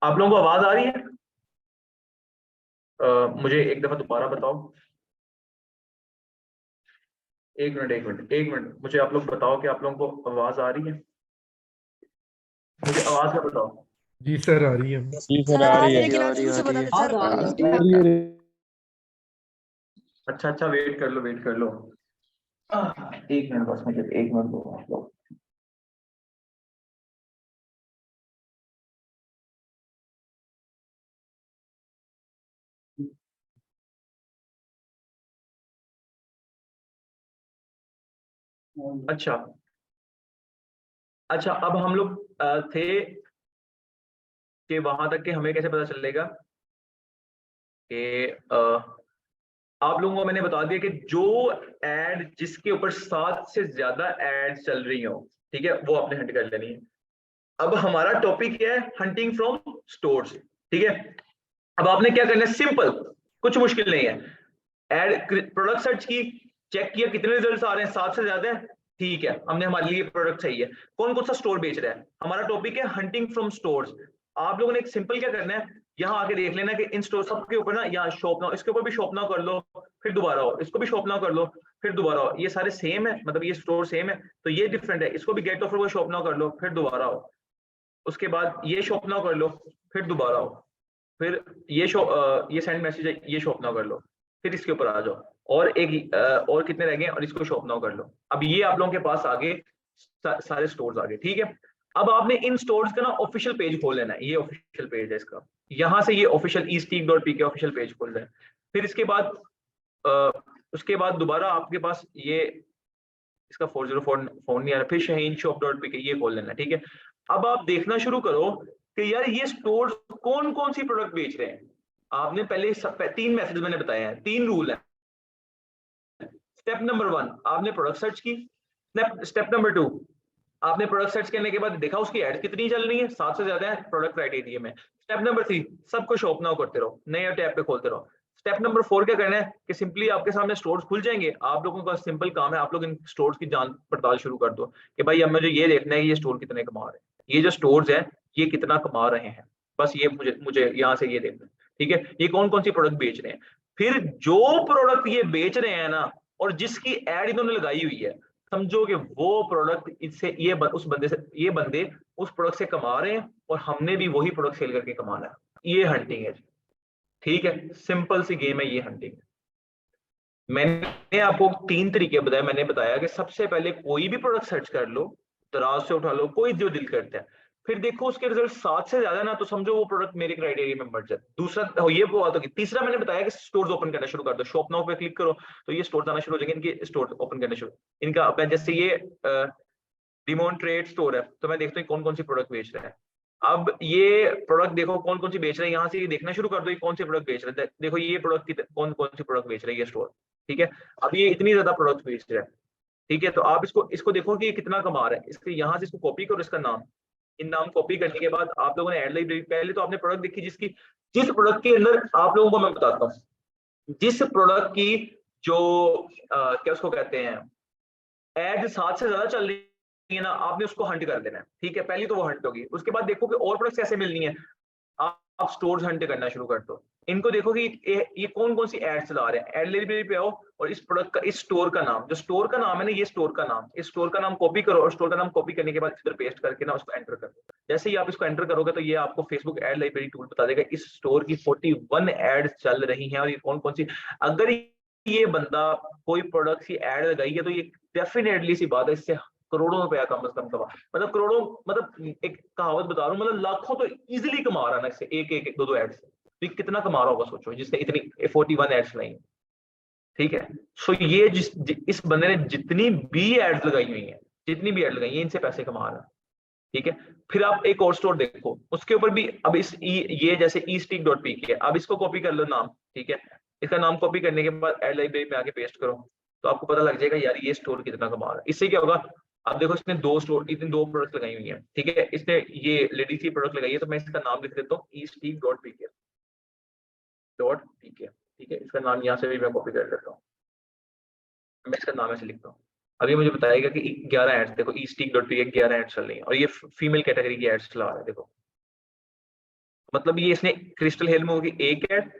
आप लोगों को आवाज आ रही है? मुझे एक दफा दोबारा बताओ। एक मिनट मुझे आप लोग बताओ कि आप लोगों को आवाज आ रही है? मुझे आवाज का बताओ। जी सर, आ रही है। जी सर, आ रही है। अच्छा वेट कर लो। एक मिनट बस, मुझे एक मिनट दो आप लोग। अच्छा अब हम लोग थे कि वहां तक कि हमें कैसे पता चलेगा कि आप लोगों को मैंने बता दिया कि जो एड जिसके ऊपर 7 से ज्यादा एड चल रही हो, ठीक है, वो आपने हंट कर लेनी है। अब हमारा टॉपिक क्या है? हंटिंग फ्रॉम स्टोर्स, ठीक है। अब आपने क्या करना है? सिंपल, कुछ मुश्किल नहीं है। एड प्रोडक्ट सर्च की, चेक किया कितने रिजल्ट्स आ रहे हैं, 7 से ज्यादा है, ठीक है, हमने हमारे लिए प्रोडक्ट चाहिए है। कौन कौन सा स्टोर बेच रहा है? हमारा टॉपिक है हंटिंग फ्रॉम स्टोर्स। आप लोगों ने एक सिंपल क्या करना है, यहाँ आके देख लेना कि इन स्टोर सबके ऊपर ना, यहाँ शॉप नाउ, इसके ऊपर भी शॉप नाउ कर लो, फिर दोबारा हो, इसको भी शॉप नाउ कर लो, फिर दोबारा हो। ये सारे सेम है, मतलब ये स्टोर सेम है, तो ये डिफरेंट है, इसको भी गेट ऑफर को शॉप नाउ कर लो, फिर दोबारा हो। उसके बाद ये शॉप नाउ कर लो, फिर दोबारा हो, फिर ये सेंड मैसेज है, ये शॉप नाउ कर लो, फिर इसके ऊपर आ जाओ, और एक और कितने रह गए, और इसको शॉप नाउ कर लो। अब ये आप लोगों के पास आगे सारे स्टोर्स आगे, ठीक है। अब आपने इन स्टोर्स का ना ऑफिशियल पेज खोल लेना है, ये ऑफिशियल पेज है इसका, यहाँ से ये ऑफिशियल eSteak.pk ऑफिशियल पेज खोल लेना है। फिर इसके बाद उसके बाद दोबारा आपके पास ये इसका 404 फोन नहीं आ रहा, फिर shahinshop.pk ये खोल लेना है, ठीक है। अब आप देखना शुरू करो कि यार ये स्टोर्स कौन कौन सी प्रोडक्ट बेच रहे हैं। आपने पहले 3 मैसेज मैंने बताए हैं, 3 रूल है। स्टेप नंबर 1 आपने प्रोडक्ट सर्च की, स्टेप नंबर 2 आपने प्रोडक्ट सर्च करने के बाद देखा उसकी एड कितनी चल रही है, 7 से ज्यादा है प्रोडक्ट क्राइटेरिया में। स्टेप नंबर 3 सबको शॉप नाउ करते रहो, नए टैब पे खोलते रहो। स्टेप नंबर 4 क्या करना है कि सिंपली आपके सामने स्टोर्स खुल जाएंगे, आप लोगों का सिंपल काम है, आप लोग इन स्टोर्स की जांच पड़ताल शुरू कर दो कि भाई अब मुझे ये देखना है कि ये स्टोर कितने कमा रहे हैं, ये जो स्टोर्स हैं ये कितना कमा रहे हैं, बस ये मुझे मुझे यहाँ से ये देखना है, ठीक है। ये कौन कौन सी प्रोडक्ट बेच रहे हैं, फिर जो प्रोडक्ट ये बेच रहे हैं ना, और जिसकी एड इन्होंने लगाई हुई है, समझो कि वो प्रोडक्ट इससे उस बंदे से, ये बंदे उस प्रोडक्ट से कमा रहे हैं और हमने भी वही प्रोडक्ट सेल करके कमाना है। ये हंटिंग है, ठीक है, सिंपल सी गेम है ये हंटिंग। मैंने आपको 3 तरीके बताए, मैंने बताया कि सबसे पहले कोई भी प्रोडक्ट सर्च कर लो, दराज से उठा लो, कोई जो दिल करता है, फिर देखो उसके रिजल्ट 7 से ज्यादा ना, तो समझो वो प्रोडक्ट मेरे क्राइटेरिया में बढ़ जाए। दूसरा ये बात होगी। तीसरा मैंने बताया कि स्टोर्स ओपन करना शुरू कर दो, शॉप नाउ पे क्लिक करो तो ये स्टोर आना शुरू हो जाएंगे, इनके स्टोर ओपन करने शुरू, इनका अपना जैसे ये डिमोन्ट्रेट स्टोर है, तो मैं देखता हूँ कौन कौन सी प्रोडक्ट बेच रहा है। अब ये प्रोडक्ट देखो कौन कौन सी बेच रहे हैं, यहाँ से ये देखना शुरू कर दो ये कौन सी प्रोडक्ट बेच रहे हैं। देखो ये प्रोडक्ट कौन कौन सी प्रोडक्ट बेच रही है स्टोर, ठीक है। अब ये इतनी ज्यादा प्रोडक्ट बेच रहा है, ठीक है, तो आप इसको इसको देखो कि ये कितना कमा रहा है, इसके यहाँ से इसको कॉपी करो, इसका नाम, इन नाम कॉपी करने के बाद आप लोगों ने एड लाइब्रेरी, पहले तो आपने प्रोडक्ट देखी जिसकी, जिस प्रोडक्ट के अंदर आप लोगों को मैं बताता हूँ, जिस प्रोडक्ट की जो क्या उसको कहते हैं, एड 7 से ज्यादा चल रही है ना, आपने उसको हंट कर देना है, ठीक है। पहली तो वो हंट होगी, उसके बाद देखो कि और प्रोडक्ट्स कैसे मिलनी है, आप स्टोर्स हंट करना शुरू कर दो। इनको देखो कि ये कौन कौन सी एड चला रहे हैं, एड लाइब्रेरी पे आओ और इस प्रोडक्ट का, इस स्टोर का नाम, जो स्टोर का नाम है ना, ये स्टोर का नाम, इस स्टोर का नाम कॉपी करो, और स्टोर का नाम कॉपी करने के बाद इधर पेस्ट करके ना उसको एंटर कर दो। जैसे ही आप इसको एंटर करोगे तो ये आपको फेसबुक एड लाइब्रेरी टूल बता देगा इस स्टोर की 41 एड चल रही हैं, और ये कौन कौन सी। अगर ये बंदा कोई प्रोडक्ट की एड लगाई है तो ये डेफिनेटली सी बात है इससे करोड़ों रुपया कम से कम कमा, मतलब करोड़ों, मतलब एक कहावत बता रहा हूँ, मतलब लाखों तो इजीली कमा रहा है ना इससे, एक एक दो दो एड से, तो ये कितना कमा रहा होगा सोचो, जिसने इतनी 41 एड्स लगाई, ठीक है। सो ये इस बंदे ने जितनी भी एड्स लगाई हुई हैं, जितनी भी एड लगाई है, इनसे पैसे कमा रहा है, ठीक है। फिर आप एक और स्टोर देखो, उसके ऊपर भी, अब ये जैसे eSteak.pk है, अब इसको कॉपी कर लो नाम, ठीक है। इसका नाम कॉपी करने के बाद एड लाइब्रेरी में आके पेस्ट करो, तो आपको पता लग जाएगा यार ये स्टोर कितना कमा रहा है। इससे क्या होगा, अब देखो इसने दो प्रोडक्ट लगाई हुई है, ठीक है, इसने ये लेडीज की प्रोडक्ट लगाई है, तो मैं इसका नाम लिख देता हूँ eSteak.pk, ठीक है, इसका नाम यहाँ से भी मैं कॉपी कर लेता हूँ, मैं इसका नाम ऐसे लिखता हूँ। अभी मुझे बताएगा कि 11 एड्स, देखो eSteak.pk 11 एड्स चल रही है, और ये फीमेल कैटेगरी की एड्स चला रहा है, देखो मतलब ये इसने क्रिस्टल हेल में होगी एक ऐड,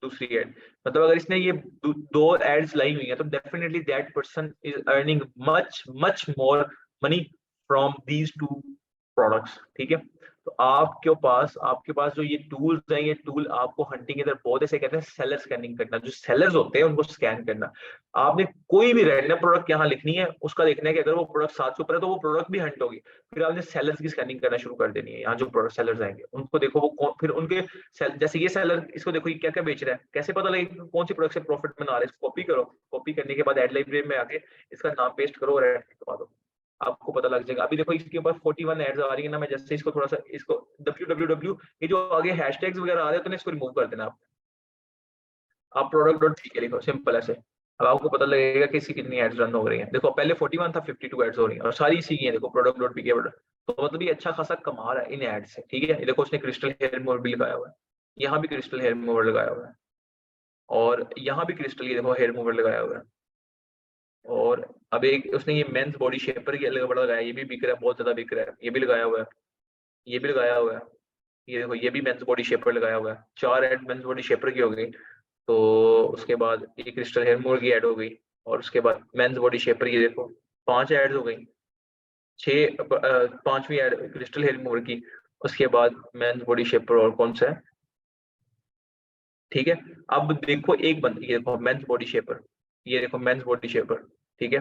दूसरी ऐड, मतलब अगर इसने ये दो एड्स लाई हुई हैं तो definitely that person is earning much much more money from these two products. ठीक है, तो आपके पास जो ये टूल्स हैं, ये टूल आपको हंटिंग के अंदर बहुत ऐसे कहते हैं सेलर स्कैनिंग करना, जो सेलर्स होते हैं उनको स्कैन करना। आपने कोई भी रैंडम प्रोडक्ट यहाँ लिखनी है, उसका देखना है कि अगर वो प्रोडक्ट 7 के ऊपर है तो वो प्रोडक्ट भी हंट होगी। फिर आपने सेलर्स की स्कैनिंग करना शुरू कर देनी है। यहाँ जो प्रोडक्ट सेलर्स आएंगे उनको देखो, वो फिर उनके जैसे ये सेलर, इसको देखो ये क्या क्या बेच रहा है, कैसे पता लगेगा कौन सी प्रोडक्ट से प्रॉफिट बना रहा है। इसको कॉपी करो, कॉपी करने के बाद एड लाइब्रेरी में आके इसका नाम पेस्ट करो और एड करवा दो, आपको पता लग जाएगा। अभी देखो इसके ऊपर 41 एड्स आ रही है ना, मैं जैसे इसको थोड़ा सा इसको www, ये जो आगे हैशटैग्स वगैरह आ रहे हैं तो इसको रिमूव कर देना आप प्रोडक्ट डॉट ठीक है लिखो, सिंपल ऐसे। अब आपको पता लगेगा कि इसकी कितनी एड्स रन हो रही हैं। देखो पहले 41 था, 52 एड्स हो रही हैं और सारी इसी की हैं। देखो प्रोडक्ट डॉट पीके, तो मतलब ये अच्छा खासा कमा रहा है इन एड से। ठीक है, ये देखो उसने क्रिस्टल हेयर रिमूवर भी लगाया हुआ है, यहाँ भी क्रिस्टल हेयर रिमूवर लगाया हुआ है, और यहाँ भी क्रिस्टल ये देखो हेयर रिमूवर लगाया हुआ है। और अब एक उसने ये मेंस बॉडी शेपर की अलग बड़ा लगाया, ये भी बिक रहा है, बहुत ज्यादा बिक रहा है, ये भी लगाया हुआ है, ये भी लगाया हुआ है। ये देखो ये भी मेंस बॉडी शेपर लगाया हुआ है, 4 एड मेंस बॉडी शेपर की हो गई। तो उसके बाद ये क्रिस्टल हेयर रिमूवर की एड हो गई, और उसके बाद मेंस बॉडी शेपर की देखो 5 एड्स हो गई, 5वीं एड क्रिस्टल हेयर रिमूवर की। उसके बाद मेंस बॉडी शेपर और कौन सा है। ठीक है, अब देखो एक बंद, ये देखो मेंस बॉडी शेपर, ये देखो मेंस बॉडी शेपर। ठीक है,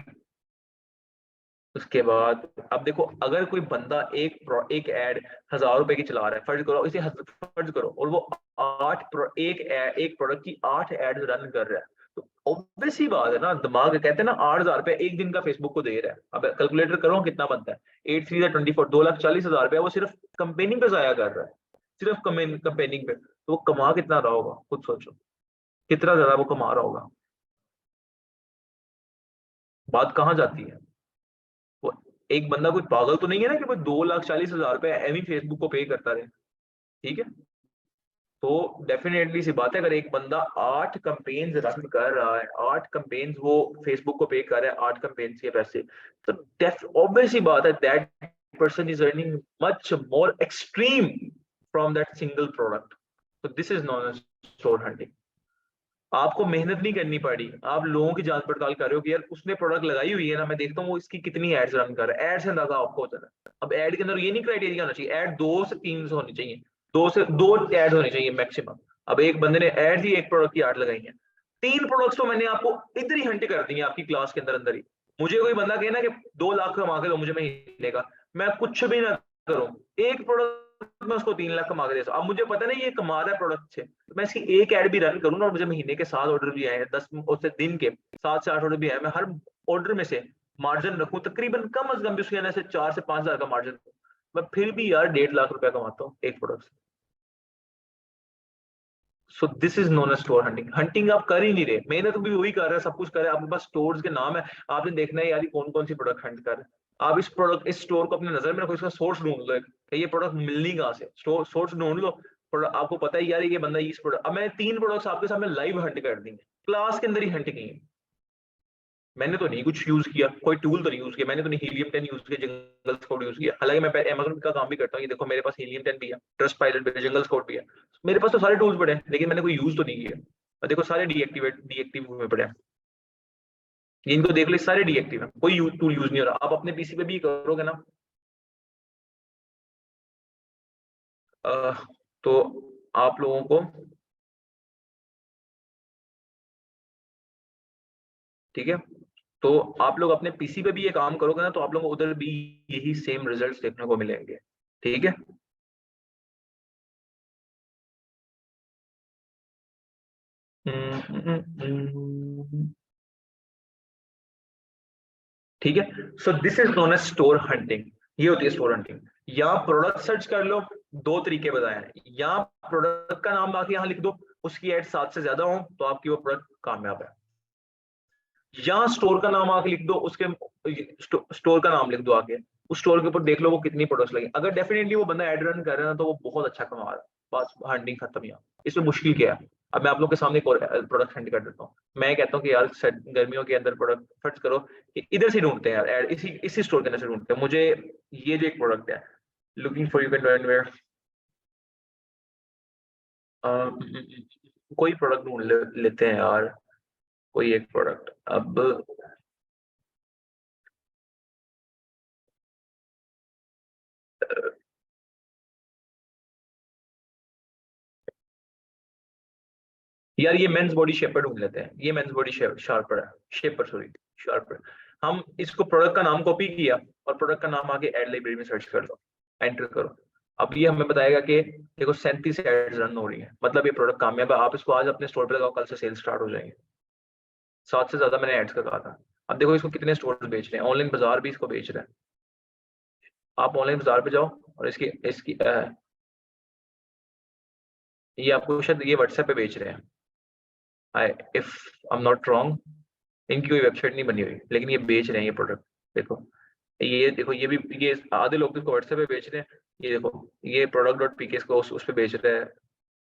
उसके बाद अब देखो अगर कोई बंदा एक एड 1000 रुपए की चला रहा है, फर्ज करो इसे फर्ज करो, और वो एक प्रोडक्ट की 8 एड रन कर रहा है, तो ऑब्वियस ही बात है ना, दिमाग कहते हैं ना 8000 रुपए एक दिन का फेसबुक को दे रहा है। अब कैलकुलेटर करो कितना बनता है, 8 3 24, 2,40,000 रुपया वो सिर्फ कंपेनिंग पे जाया कर रहा है, सिर्फ कंपेनिंग पे। तो वो कमा कितना रहा होगा, खुद सोचो कितना ज्यादा वो कमा रहा होगा। बात कहाँ जाती है, वो एक बंदा कोई पागल तो नहीं है ना कि वो 2,40,000 रुपए एवं फेसबुक को पे करता रहे। ठीक है, तो डेफिनेटली सी बात है, अगर एक बंदा 8 कंपेन्स रन कर रहा है, 8 कंपेन्स वो फेसबुक को पे कर रहा है, 8 कंपेन्स के पैसे, तो ऑब्वियस ही बात है that person is earning much more extreme from that single product. तो this is known as store hunting. आपको मेहनत नहीं करनी पड़ी, आप लोगों की जांच पड़ताल कर रहे हो कि यार उसने प्रोडक्ट लगाई हुई है ना, मैं देखता हूँ वो इसकी कितनी एड्स रन कर रहा है, एड से अंदाजा आपको होता है। अब एड के अंदर ये नहीं क्राइटेरिया होना चाहिए एड 2 से 3 से होनी चाहिए, 2 एड होनी चाहिए मैक्सिमम। अब एक बंदे ने एड ही एक प्रोडक्ट की एड लगाई है, 3 प्रोडक्ट्स तो मैंने आपको इधर ही हंट कर दी है आपकी क्लास के अंदर अंदर ही। मुझे कोई बंदा कहे ना कि 2 लाख कमा के दो मुझे महीने का, मैं कुछ भी ना करूं, एक प्रोडक्ट मैं उसको 3 लाख कमा के दे सकता हूं। अब मुझे पता नहीं ये कमा रहा है प्रोडक्ट से, तो मैं इसकी एक ऐड भी रन करूँ ना, और मुझे महीने के 7 ऑर्डर भी आए हैं, 10 उससे दिन के 7 से 8 ऑर्डर भी आए, मैं हर ऑर्डर में से मार्जिन रखूं तकरीबन कम अज कम भी उसके अंदर से 4 से 5 हजार का मार्जिन, मैं फिर भी यार 1.5 लाख रुपया कमाता हूँ एक प्रोडक्ट से। So this is known as store hunting. Hunting आप कर ही नहीं रहे, मेहनत भी वही कर रहे हैं, सब कुछ कर रहे हैं, आपके पास स्टोर्स के नाम है, आपने देखना है यार कौन कौन सी प्रोडक्ट हंट कर रहे हैं। आप इस स्टोर को अपने नजर में रखो, इसका सोर्स ढूंढ लो, ये प्रोडक्ट मिलनी कहाँ से, सोर्स ढूंढ लो। आपको पता है यार ये बंदा इस प्रोडक्ट, अब मैंने 3 प्रोडक्ट्स आपके सामने लाइव हंट कर दी, क्लास के अंदर ही हंट की है। मैंने तो नहीं कुछ यूज किया, कोई टूल तो नहीं यूज किया, मैंने तो नहीं हीलियम 10 यूज किया, जंगल स्काउट यूज किया, हालांकि मैं अमेज़न का काम भी करता हूँ। ये देखो मेरे पास हीलियम 10 भी है, ट्रस्ट पायलट भी है, जंगल स्काउट भी है, मेरे पास तो सारे टूल्स पड़े हैं, लेकिन मैंने कोई यूज तो नहीं किया। और देखो सारे डीएक्टिव में पड़े हैं, इनको देख लो सारे डीएक्टिव है, कोई टूल यूज नहीं हो रहा। आप अपने पीसी पे भी करोगे ना, तो आप लोगों को, ठीक है, तो आप लोग अपने पीसी पे भी ये काम करोगे ना, तो आप लोगों को उधर भी यही सेम रिजल्ट्स देखने को मिलेंगे। ठीक है, ठीक है। So this is known as store hunting, ये होती है स्टोर हंटिंग। या प्रोडक्ट सर्च कर लो, 2 तरीके बताए हैं, या प्रोडक्ट का नाम आके यहाँ लिख दो, उसकी एड 7 से ज्यादा हो तो आपकी वो प्रोडक्ट कामयाब है, या स्टोर का नाम आके लिख दो, उसके स्टोर का नाम लिख दो आगे, उस स्टोर के ऊपर देख लो वो कितनी प्रोडक्ट्स लगे, अगर डेफिनेटली वो बंदा एड रन कर रहा है ना तो वो बहुत अच्छा कमा रहा है, बस हंटिंग खत्म। यहाँ इसमें मुश्किल क्या है, अब मैं आप लोग के सामने एक और प्रोडक्ट हंट कर देता हूँ। मैं कहता हूँ कि यार गर्मियों के अंदर प्रोडक्ट फर्ज करो कि इधर से ढूंढते हैं यार एड, इसी स्टोर के अंदर से ढूंढते हैं, मुझे ये जो एक प्रोडक्ट है लुकिंग फॉर यू कैन कोई प्रोडक्ट ढूंढ लेते हैं यार, कोई एक प्रोडक्ट। अब यार ये मेंस बॉडी शेपर ढूंढ लेते हैं, ये मेंस बॉडी शार्पर है, शेपर सॉरी, शार्पर। हम इसको प्रोडक्ट का नाम कॉपी किया और प्रोडक्ट का नाम आगे एड लाइब्रेरी में सर्च कर लो, एंटर करो। अब ये हमें बताएगा कि देखो 37 एड्स रन हो रही है, मतलब ये प्रोडक्ट कामयाब है। आप इसको आज अपने स्टोर पे लगाओ, कल से सेल स्टार्ट हो जाएंगे। 7 से ज्यादा मैंने एड्स का कहा था। अब देखो इसको कितने स्टोर बेच रहे हैं, ऑनलाइन बाजार भी इसको बेच रहे हैं। आप ऑनलाइन बाजार पे जाओ और इसकी इसकी ये आपको शायद ये व्हाट्सएप पे बेच रहे हैं, I if I am not wrong. इनकी कोई वेबसाइट नहीं बनी हुई, लेकिन ये बेच रहे हैं ये प्रोडक्ट। देखो ये देखो, ये भी ये आधे लोग तो इसको व्हाट्सएप पे बेच रहे हैं। ये देखो ये प्रोडक्ट डॉट पीके इसको उस पे बेच रहे हैं,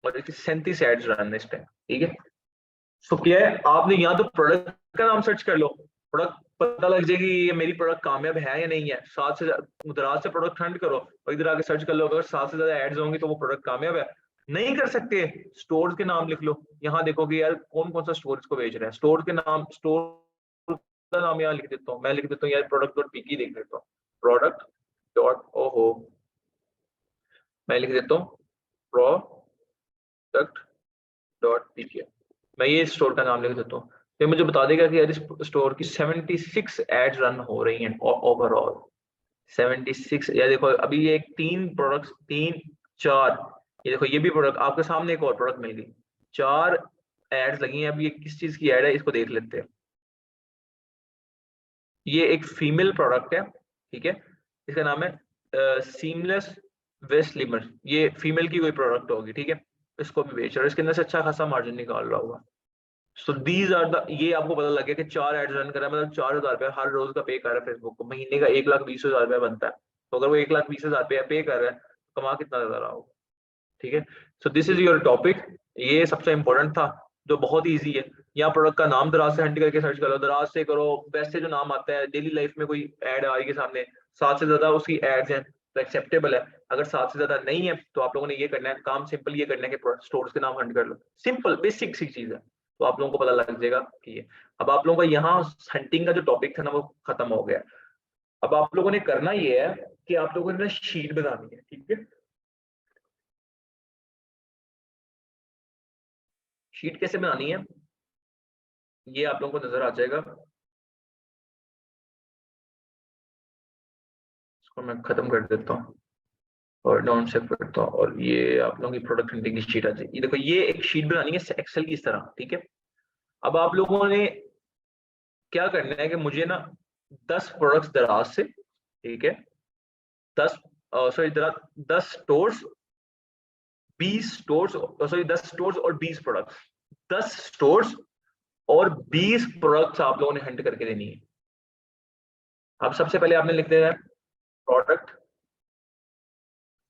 और इसकी 37 एड्स रन है इस टाइम, ठीक है। सो क्या है, आपने यहाँ तो प्रोडक्ट का नाम सर्च कर लो, प्रोडक्ट पता लग जाएगी ये मेरी प्रोडक्ट कामयाब है या नहीं है। 7 से दराज से प्रोडक्ट हंट करो और इधर आके सर्च कर लो, अगर 7 से ज्यादा एड्स होंगी तो वो प्रोडक्ट कामयाब है। नहीं कर सकते, स्टोर के नाम लिख लो। यहाँ देखोगे यार कौन कौन सा स्टोर इसको बेच रहा है, स्टोर के नाम, स्टोर का नाम यहाँ लिख देता हूँ, मैं लिख देता हूँ यार प्रोडक्ट डॉट पीकी देख लेता हूँ, प्रोडक्ट डॉट ओहो, मैं लिख देता हूँ प्रोडक्ट डॉट पीके, मैं ये स्टोर का नाम लिख देता हूँ। तो मुझे बता देगा कि यार इस स्टोर की 76 एड्स रन हो रही हैं ओवरऑल। 76, या देखो अभी ये एक 3 प्रोडक्ट्स, 3 4, ये देखो ये भी प्रोडक्ट आपके सामने, एक और प्रोडक्ट मिल गई, 4 एड्स लगी हैं। अब ये किस चीज की एड है इसको देख लेते हैं। ये एक फीमेल प्रोडक्ट है, ठीक है, इसका नाम है सीमलेस वेस्ट लिमर। ये फीमेल की कोई प्रोडक्ट होगी, ठीक है। इसको भी बेच रहा है, इसके अंदर से अच्छा खासा मार्जिन निकाल रहा होगा। सो दीज आर द, ये आपको पता लग गया कि 4 एड्स रन कर रहा है, मतलब 4,000 रुपया हर रोज का पे कर रहा है फेसबुक को, महीने का 1,20,000 रुपया बनता है। तो अगर वो 1,20,000 रुपया पे कर रहा है, कमा कितना ज्यादा रहा होगा, ठीक है। So this is your topic, ये सबसे इंपॉर्टेंट था, जो बहुत ईजी है। यहाँ प्रोडक्ट का नाम दराज से हंट करके सर्च करो, दराज से करो, वैसे जो नाम आता है डेली लाइफ में कोई एड आ रही है सामने, 7 से ज्यादा उसकी एड्स हैं तो एक्सेप्टेबल है। अगर 7 से ज्यादा नहीं है तो आप लोगों ने ये करना है, काम सिंपल ये करना है कि स्टोर्स के नाम हंट कर लो, सिंपल बेसिक सी चीज है। तो आप लोगों को पता लग जाएगा कि ये, अब आप लोगों का यहाँ हंटिंग का जो टॉपिक था ना वो खत्म हो गया। अब आप लोगों ने करना ये है कि आप लोगों ने ना शीट बनानी है, ठीक है। शीट कैसे बनानी है ये आप लोगों को नजर आ जाएगा। इसको मैं खत्म कर देता हूँ और डाउन सेव करता हूँ, और ये आप लोगों की प्रोडक्ट हंटिंग की शीट आ जाएगी। ये देखो ये एक शीट बनानी है एक्सेल की इस तरह, ठीक है। अब आप लोगों ने क्या करना है कि मुझे ना 10 प्रोडक्ट्स दराज से, ठीक है, 10 sorry 10 stores, 20 stores, sorry 10 stores और 20 प्रोडक्ट्स, 10 स्टोर्स और 20 प्रोडक्ट्स आप लोगों ने हंट करके देनी है। अब सबसे पहले आपने लिख देना है प्रोडक्ट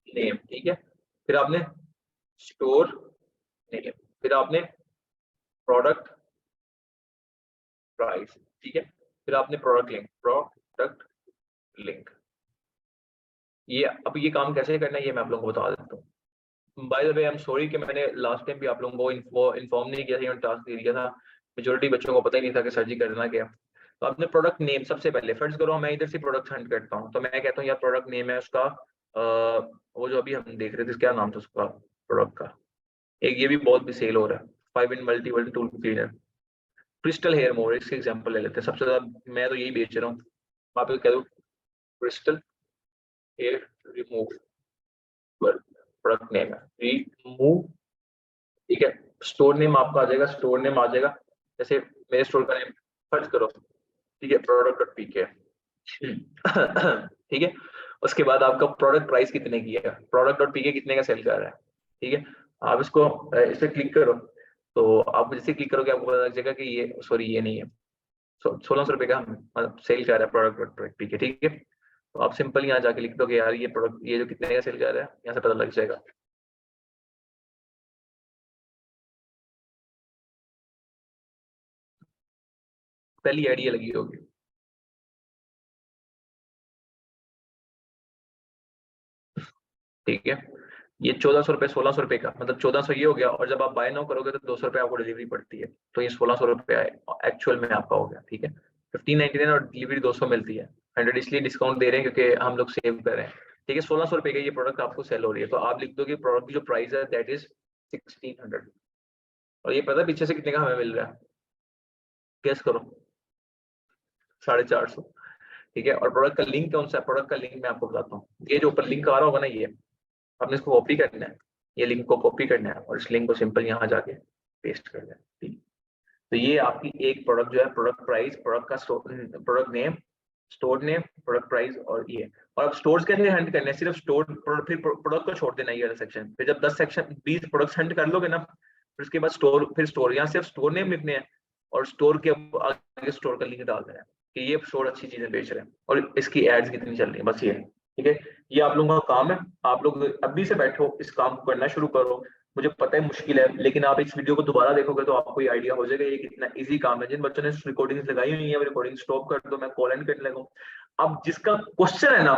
नेम, ठीक है, फिर आपने स्टोर नेम, फिर आपने प्रोडक्ट प्राइस, ठीक है, फिर आपने प्रोडक्ट लिंक, प्रोडक्ट लिंक। ये अब ये काम कैसे करना है ये मैं आप लोगों को बता देता हूँ। By the way I am sorry कि मैंने लास्ट टाइम भी आप लोगों को इन्फॉर्म नहीं किया था, टास्क दे दिया था, मेजोरिटी बच्चों को पता ही नहीं था कि सर जी करना क्या। तो आपने प्रोडक्ट नेम सबसे पहले, फर्ज करो मैं इधर से प्रोडक्ट हंट करता हूँ, तो मैं कहता हूँ यार प्रोडक्ट नेम है उसका वो जो अभी हम देख रहे थे क्या नाम था उसका प्रोडक्ट का, एक ये भी बहुत भी सेल हो रहा है, 5 in multiple tool cleaner, crystal hair more, इसके एग्जांपल ले लेते हैं। सबसे ज्यादा मैं तो यही बेच रहा हूँ, आप कह दो crystal hair remove, product name है रिमूव, ठीक है। स्टोर नेम आपका आ जाएगा, स्टोर नेम आ जाएगा जैसे मेरे स्टोर का नेम सर्च करो, ठीक है, प्रोडक्ट डॉट पीके, ठीक है। उसके बाद आपका प्रोडक्ट प्राइस कितने की है, प्रोडक्ट डॉट पीके कितने का सेल कर रहा है, ठीक है। आप इसको इस पे क्लिक करो, तो आप जैसे क्लिक करोगे आपको पता लग जाएगा कि ये सॉरी ये नहीं है, 1600 रुपए का मतलब सेल कर रहा है प्रोडक्ट डॉट पीके, ठीक है। तो आप सिंपल यहाँ जाके लिख दो कि यार ये प्रोडक्ट ये जो कितने का सेल कर रहा है, यहाँ से पता लग जाएगा। पहली आइडिया लगी होगी, ठीक है। ये 1400 रुपए 1600 रुपए का, मतलब 1400 ये हो गया, और जब आप बाय नाउ करोगे तो 200 रुपए आपको डिलीवरी पड़ती है, तो ये 1600 रुपए एक्चुअल में आपका हो गया, ठीक है। 1599 और डिलीवरी 200 मिलती है, 100 इसलिए डिस्काउंट दे रहे हैं क्योंकि हम लोग सेव कर रहे हैं, ठीक है। 1600 रुपए का ये प्रोडक्ट आपको सेल हो रही है, तो आप लिख दो कि प्रोडक्ट की जो प्राइस है दैट इज 1600, और ये पता है पीछे से कितने का हमें मिल रहा है, गेस करो, 450, ठीक है। और प्रोडक्ट का लिंक कौन सा है, प्रोडक्ट का लिंक मैं आपको बताता हूँ, ये जो ऊपर लिंक आ रहा होगा ना, ये आपने इसको कॉपी करना है, ये लिंक को कॉपी करना है और इस लिंक को सिंपल यहाँ जाके पेस्ट कर देना, ठीक है। तो ये आपकी एक प्रोडक्ट जो है, प्रोडक्ट प्राइस, प्रोडक्ट का product name, store name, product price, और ये, और अब स्टोर्स कैसे हंट करने हैं, सिर्फ स्टोर फिर प्रोडक्ट को छोड़ देना ये वाला सेक्शन, फिर जब 10 सेक्शन 20 प्रोडक्ट्स हंट कर लोगे ना, फिर उसके बाद स्टोर, फिर स्टोर, यहाँ सिर्फ स्टोर नेम लिखने हैं और स्टोर के आगे स्टोर का लिंक डाल देना है कि ये स्टोर अच्छी चीजें बेच रहे हैं और इसकी एड्स कितनी चल रही है, बस ये, ठीक है। ये आप लोगों का काम है, आप लोग अभी से बैठो, इस काम को करना शुरू करो। मुझे पता है मुश्किल है, लेकिन आप इस वीडियो को दोबारा देखोगे तो आपको ये आइडिया हो जाएगा ये कितना इजी काम है। जिन बच्चों ने रिकॉर्डिंग लगाई हुई है, रिकॉर्डिंग स्टॉप कर दो, मैं कॉल एंड करने लगा। अब जिसका क्वेश्चन है ना,